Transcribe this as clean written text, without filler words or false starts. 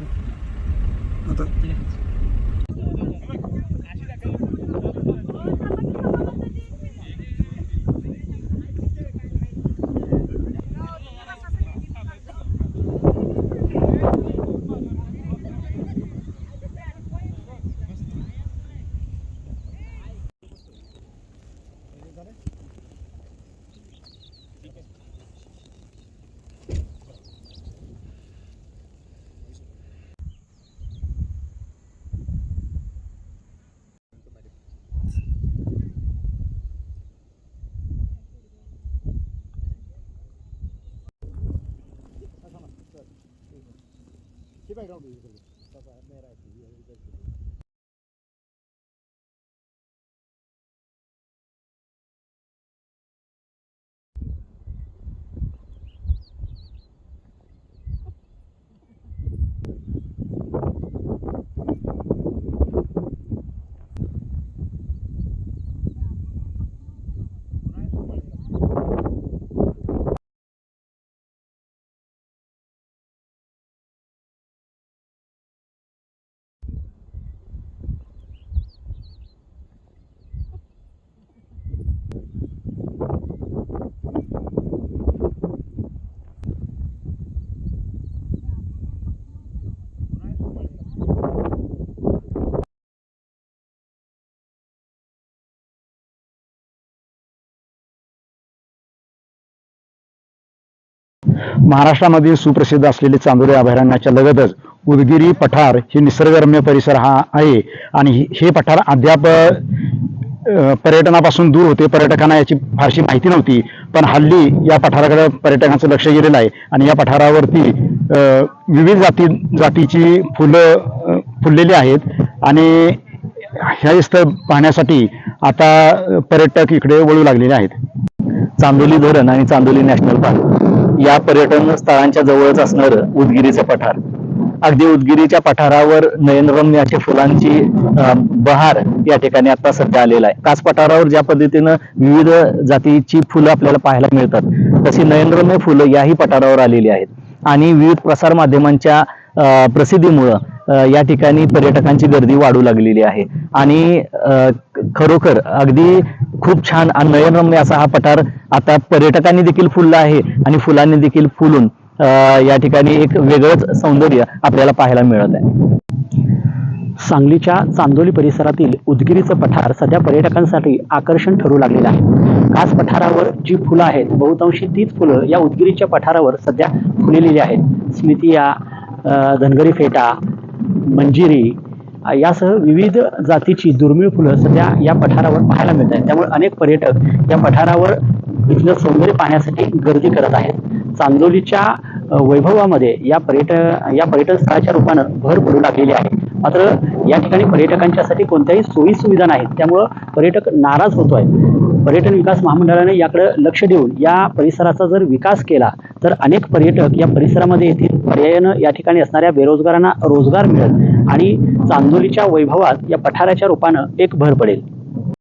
आता महाराष्ट्रामध्ये सुप्रसिद्ध असलेले चांदोली अभयारण्याच्या लगतच उदगिरी पठार हे निसर्गरम्य परिसर हा आहे आणि हे पठार अद्याप पर्यटनापासून दूर होते. पर्यटकांना याची फारशी माहिती नव्हती, पण हल्ली या पठाराकडे पर्यटकांचं लक्ष गेलेलं आहे आणि या पठारावरती विविध जातीची फुलं फुललेली आहेत आणि हे स्थळ पाहण्यासाठी आता पर्यटक इकडे वळू लागलेले आहेत. चांदोली धरण आणि चांदोली नॅशनल पार्क या पर्यटन स्थळांच्या जवळच असणारं उदगिरीचं पठार. अगदी उदगिरीच्या पठारावर नयनरम्य अशा फुलांची बहार या ठिकाणी आता सध्या आलेला आहे. कास पठारावर ज्या पद्धतीनं विविध जातीची फुलं आपल्याला पाहायला मिळतात, तशी नयनरम्य फुलं याही पठारावर आलेली आहेत आणि विविध प्रसार माध्यमांच्या प्रसिद्धीमुळं या ठिकाणी पर्यटकांची गर्दी वाढू लागलेली आहे आणि खरोखर अगदी खूप छान आणि नयनरम्य असा हा पठार आता पर्यटकांनी देखील फुलला आहे आणि फुलांनी देखील फुलून या ठिकाणी एक वेगळंच सौंदर्य आपल्याला पाहायला मिळत आहे. सांगलीच्या चांदोली परिसरातील उदगिरीचं पठार सध्या पर्यटकांसाठी आकर्षण ठरू लागलेलं आहे. कास पठारावर जी फुलं आहेत, बहुतांशी तीच फुलं या उदगिरीच्या पठारावर सध्या फुललेली आहेत. स्मितिया, धनगरी फेटा, मंजिरी यासह विविध जातीची दुर्मिळ फुलं सध्या या पठारावर पाहायला मिळत आहेत. त्यामुळे अनेक पर्यटक या पठारावर इथलं सौंदर्य पाहण्यासाठी गर्दी करत आहेत. चांदोलीच्या वैभवामध्ये या पर्यटन स्थळाच्या रूपानं भर पडू लागलेली आहे. मात्र या ठिकाणी पर्यटकांच्यासाठी कोणत्याही सोयी सुविधा नाहीत, त्यामुळं पर्यटक नाराज होतोय. पर्यटन विकास महामंडळाने याकडे लक्ष देऊन या परिसराचा जर विकास केला तर अनेक पर्यटक या परिसरामध्ये येतील. पर्यायानं या ठिकाणी असणाऱ्या बेरोजगारांना रोजगार मिळेल आणि चांदोलीच्या वैभवात या पठाराच्या रूपानं एक भर पडेल.